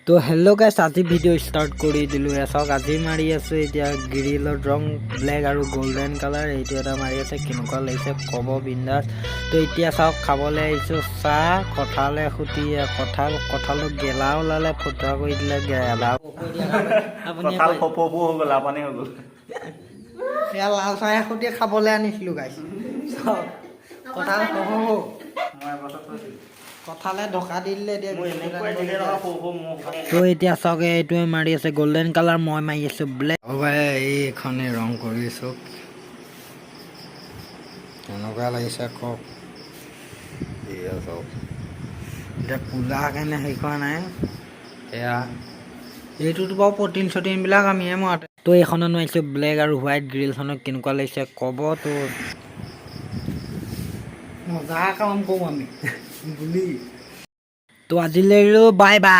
তো হেল্ল' গাইছ, আজি ভিডিঅ' ষ্টাৰ্ট কৰি দিলোঁ। চাওক আজি মাৰি আছোঁ এতিয়া গ্ৰিলৰ ৰং ব্লেক আৰু গল্ডেন কালাৰ। এইটো এটা মাৰি আছে, কেনেকুৱা লাগিছে ক'ব বিন্দাছ। তো এতিয়া চাওক খাবলৈ আহিছোঁ চাহ, কঁঠালে খুটি কঁঠালো গেলা ওলালে, ফটোৱা কৰি দিলে গেলা। কঁঠাল পপু হৈ গ'ল, আপুনি হৈ গ'ল। সেয়া লাল চাহ এখুটি খাবলৈ আনিছিলোঁ গাইছ। চাওক কঁঠাল কঁঠালে ঢকা দি দিলে এতিয়া। তো এতিয়া চাওক এইটোৱে মাৰি আছে গল্ডেন কালাৰ, মই মাৰি আছোঁ ব্লেক। এইখনে ৰং কৰিছোঁ, কেনেকুৱা লাগিছে কওক। এয়া চাওক এতিয়া পূজা কাৰণে হেৰি কৰা নাই। এয়া এইটোতো বাৰু প্ৰটিনবিলাক আমিয়ে মৰাতে। তো এইখনত মাৰিছোঁ ব্লেক আৰু হোৱাইট গ্ৰিলখনত কেনেকুৱা লাগিছে ক'ব। তো মজা কাম কৰোঁ আমি বুলি। তো আজিলৈ বাই বাই।